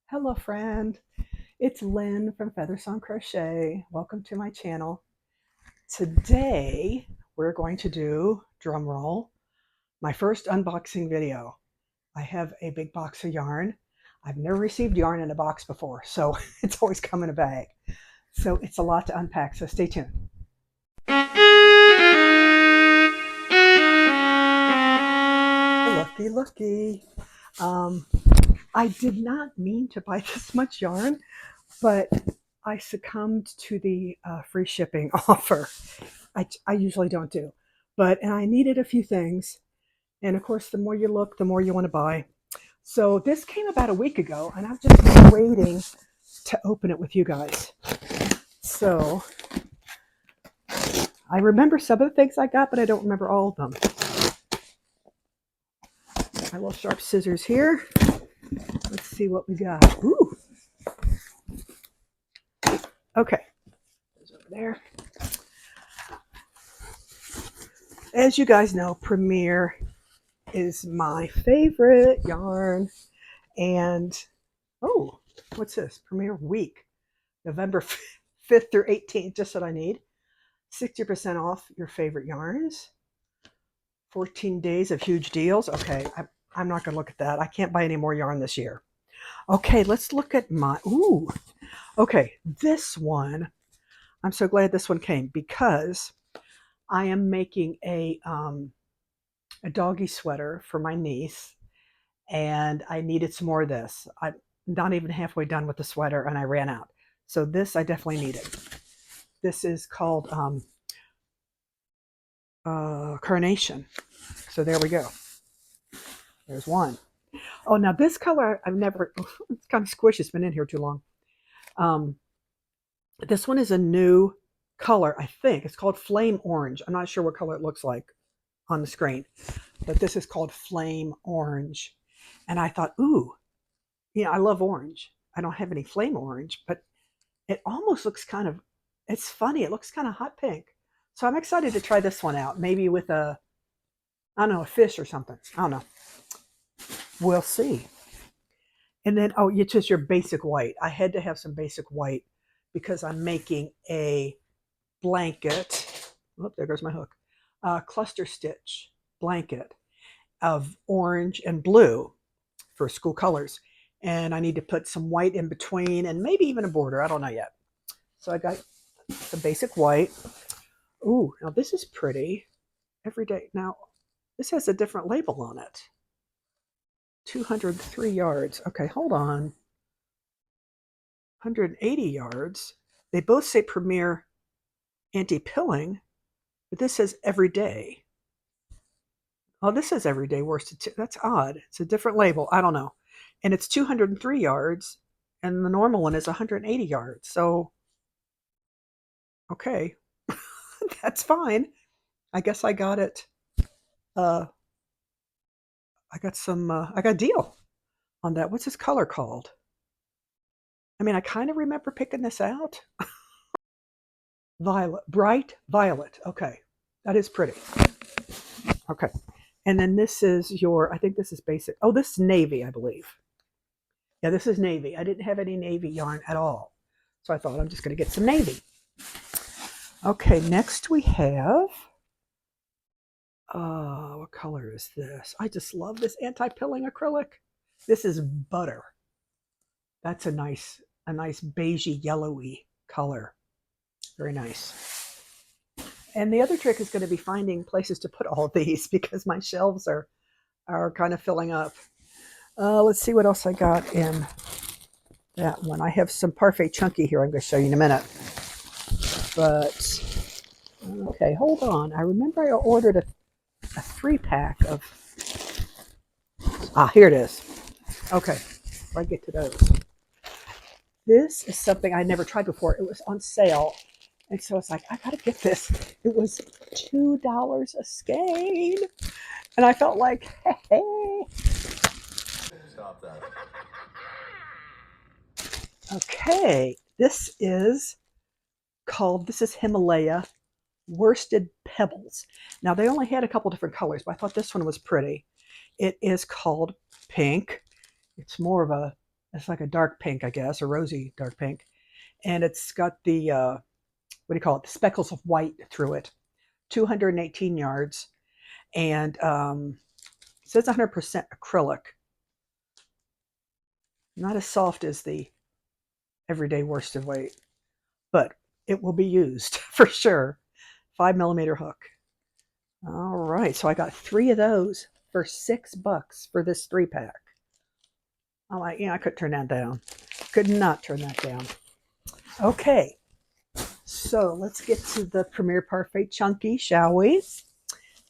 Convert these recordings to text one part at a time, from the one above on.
Hello friend, it's Lynn from Feathers on Crochet. Welcome to my channel. Today we're going to do, drum roll, my first unboxing video. I have a big box of yarn. I've never received yarn in a box before, so it's always come in a bag. So it's a lot to unpack, so stay tuned. Looky, looky. I did not mean to buy this much yarn, but I succumbed to the free shipping offer. I usually don't do, and I needed a few things. And of course, the more you look, the more you want to buy. So this came about a week ago, and I've just been waiting to open it with you guys. So I remember some of the things I got, but I don't remember all of them. My little sharp scissors here. Let's see what we got. Ooh. Okay. Those over there. As you guys know, Premier is my favorite yarn. And, oh, what's this? Premier Week, November 5th through 18th, just what I need. 60% off your favorite yarns. 14 days of huge deals. Okay, I'm not going to look at that. I can't buy any more yarn this year. Okay, let's look at my, ooh. Okay, this one, I'm so glad this one came because I am making a doggy sweater for my niece, and I needed some more of this. I'm not even halfway done with the sweater, and I ran out. So this I definitely needed. This is called Carnation. So there we go. There's one. Oh, now this color I've never, it's kind of squishy. It's been in here too long. This one is a new color, I think. It's called Flame Orange. I'm not sure what color it looks like on the screen, but this is called Flame Orange. And I thought, ooh, I love orange. I don't have any flame orange, but it almost looks kind of, it's funny. It looks kind of hot pink. So I'm excited to try this one out. Maybe with a, I don't know, a fish or something. I don't know. We'll see. And then, oh, it's just your basic white. I had to have some basic white because I'm making a blanket. Oh, there goes my hook. Cluster stitch blanket of orange and blue for school colors. And I need to put some white in between and maybe even a border. I don't know yet. So I got the basic white. Ooh, now this is pretty. Every day. Now, this has a different label on it. 203 yards. Okay, hold on. 180 yards. They both say Premier Anti-Pilling, but this says every day. Oh, this says everyday worsted. That's odd. It's a different label. I don't know. And it's 203 yards, and the normal one is 180 yards. So, okay, that's fine. I guess I got it. I got a deal on that. What's this color called? I mean, I kind of remember picking this out. Violet, bright violet. Okay, that is pretty. Okay, and then this is your, I think this is basic. Oh, this is navy, I believe. Yeah, this is navy. I didn't have any navy yarn at all. So I thought I'm just going to get some navy. Okay, next we have, what color is this? I just love this anti-pilling acrylic. This is butter. That's a nice beigey, yellowy color. Very nice. And the other trick is going to be finding places to put all of these because my shelves are kind of filling up. Let's see what else I got in that one. I have some Parfait Chunky here I'm going to show you in a minute. But, okay, hold on. I remember I ordered a 3-pack of, here it is. Okay, before I get to those. This is something I never tried before. It was on sale. And so it's like, I got to get this. It was $2 a skein. And I felt like, hey. Stop that. Okay, this is Himalaya Worsted Pebbles. Now, they only had a couple different colors, but I thought this one was pretty. It is called pink. It's more of a It's like a dark pink, I guess, a rosy dark pink. And it's got the, what do you call it? The speckles of white through it. 218 yards. And it says 100% acrylic. Not as soft as the everyday worsted weight, but it will be used for sure. 5mm hook. All right, so I got 3 of those for $6 for this 3-pack. I'm like, yeah, I could turn that down. Could not turn that down. Okay, so let's get to the Premier Parfait Chunky, shall we?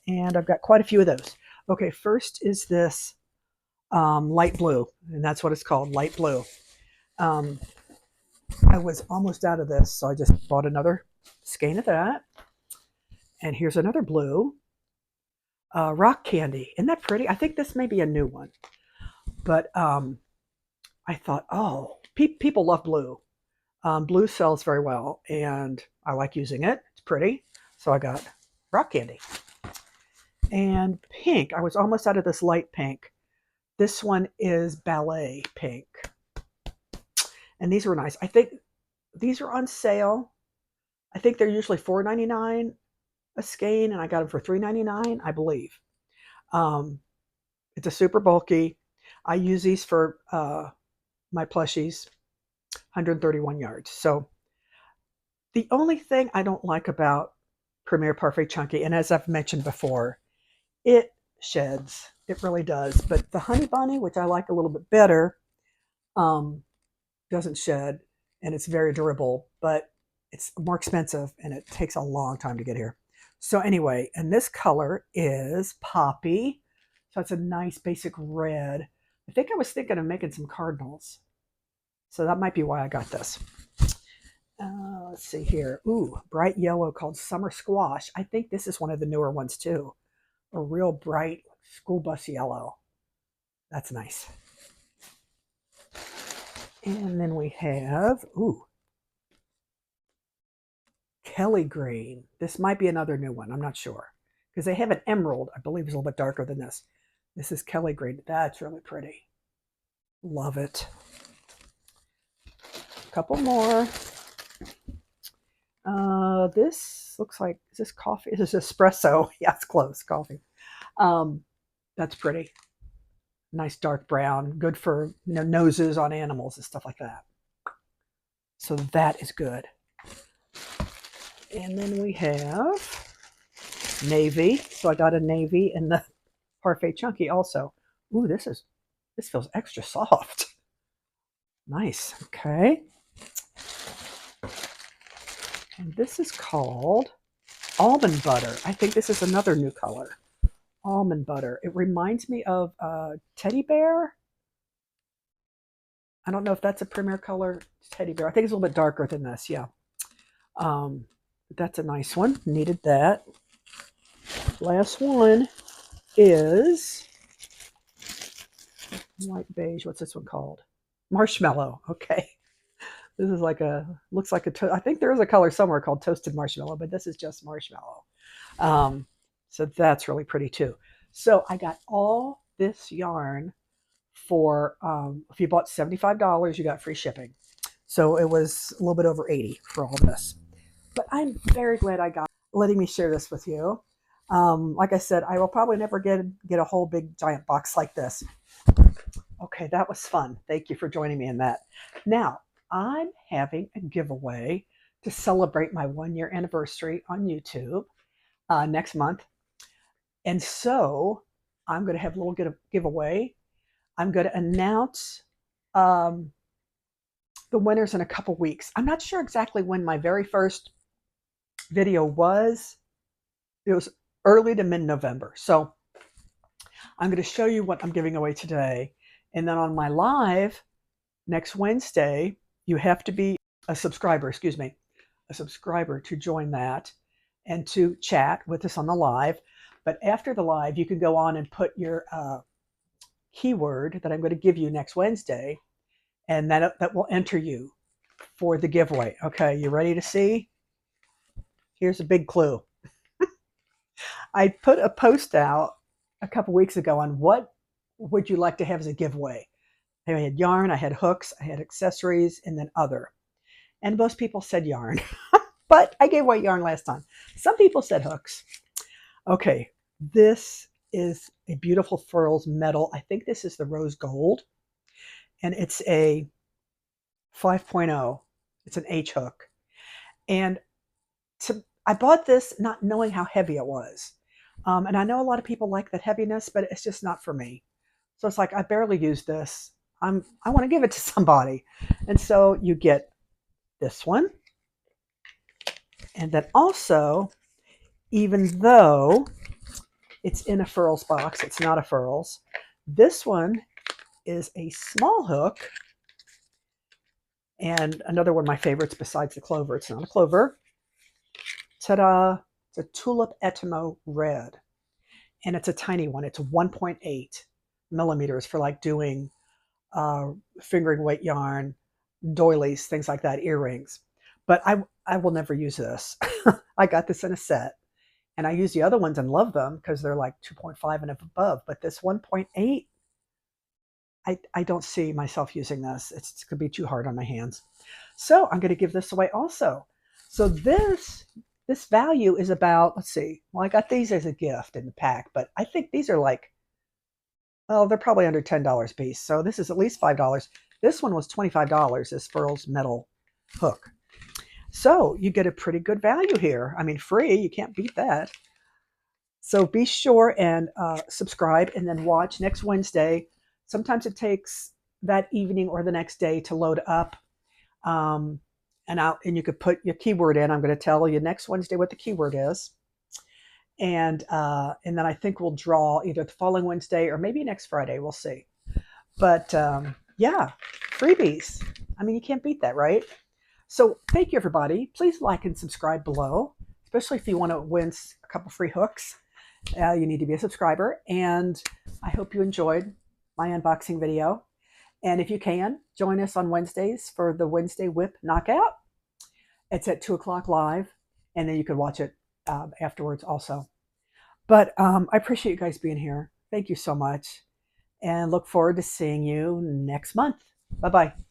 And I've got quite a few of those. Okay, first is this light blue, and that's what it's called, light blue. I was almost out of this, so I just bought another skein of that. And here's another blue. Rock Candy. Isn't that pretty? I think this may be a new one. But I thought, oh, people love blue. Blue sells very well, and I like using it. It's pretty. So I got Rock Candy. And pink. I was almost out of this light pink. This one is Ballet Pink. And these were nice. I think these are on sale. I think they're usually $4.99 a skein, and I got them for $3.99, I believe. It's a super bulky. I use these for my plushies, 131 yards. So the only thing I don't like about Premier Parfait Chunky, and as I've mentioned before, it sheds. It really does. But the Honey Bunny, which I like a little bit better, doesn't shed, and it's very durable, but it's more expensive, and it takes a long time to get here. So anyway, and this color is Poppy. So it's a nice basic red. I think I was thinking of making some cardinals. So that might be why I got this. Let's see here. Ooh, bright yellow called Summer Squash. I think this is one of the newer ones too. A real bright school bus yellow. That's nice. And then we have, ooh, Kelly Green. This might be another new one. I'm not sure. Because they have an emerald. I believe it's a little bit darker than this. This is Kelly Green. That's really pretty. Love it. A couple more. This looks like, is this coffee? This is espresso. Yeah, it's close. Coffee. That's pretty. Nice dark brown. Good for noses on animals and stuff like that. So that is good. And then we have navy. So I got a navy in the Parfait Chunky also. Ooh, this feels extra soft. Nice. Okay. And this is called Almond Butter. I think this is another new color. Almond Butter. It reminds me of Teddy Bear. I don't know if that's a Premier color Teddy Bear. I think it's a little bit darker than this. Yeah. That's a nice one. Needed that. Last one is light beige. What's this one called? Marshmallow. Okay. This is like looks like I think there is a color somewhere called Toasted Marshmallow, but this is just marshmallow. So that's really pretty too. So I got all this yarn for, if you bought $75, you got free shipping. So it was a little bit over $80 for all this. But I'm very glad I got letting me share this with you. Like I said, I will probably never get a whole big giant box like this. Okay, that was fun. Thank you for joining me in that. Now, I'm having a giveaway to celebrate my 1-year anniversary on YouTube next month. And so I'm going to have a little giveaway. I'm going to announce the winners in a couple weeks. I'm not sure exactly when my very first video was. It was early to mid-November. So I'm going to show you what I'm giving away today. And then on my live next Wednesday, you have to be a subscriber to join that and to chat with us on the live. But after the live, you can go on and put your keyword that I'm going to give you next Wednesday, and that will enter you for the giveaway. Okay, you ready to see? Here's a big clue. I put a post out a couple weeks ago on what would you like to have as a giveaway. I had yarn, I had hooks, I had accessories, and then other. And most people said yarn, but I gave away yarn last time. Some people said hooks. Okay, this is a beautiful Furls metal. I think this is the rose gold, and it's a 5.0. It's an H hook. And I bought this not knowing how heavy it was. And I know a lot of people like that heaviness, but it's just not for me. So it's like, I barely use this. I want to give it to somebody. And so you get this one. And then also, even though it's in a Furls box, it's not a Furls. This one is a small hook. And another one of my favorites besides the clover. It's not a clover. Ta-da! It's a Tulip Etimo Red. And it's a tiny one. It's 1.8 millimeters for like doing fingering weight yarn, doilies, things like that, earrings. But I will never use this. I got this in a set. And I use the other ones and love them because they're like 2.5 and above. But this 1.8, I don't see myself using this. It's going to be too hard on my hands. So I'm going to give this away also. So this value is about, let's see, well, I got these as a gift in the pack, but I think these are like, well, they're probably under $10 a piece. So this is at least $5. This one was $25, this Furls metal hook. So you get a pretty good value here. I mean, free, you can't beat that. So be sure and subscribe and then watch next Wednesday. Sometimes it takes that evening or the next day to load up. And you could put your keyword in. I'm going to tell you next Wednesday what the keyword is. And then I think we'll draw either the following Wednesday or maybe next Friday. We'll see. But yeah, freebies. I mean, you can't beat that, right? So thank you, everybody. Please like and subscribe below, especially if you want to win a couple free hooks. You need to be a subscriber. And I hope you enjoyed my unboxing video. And if you can, join us on Wednesdays for the Wednesday Whip Knockout. It's at 2 o'clock live, and then you can watch it afterwards also. But I appreciate you guys being here. Thank you so much, and look forward to seeing you next month. Bye-bye.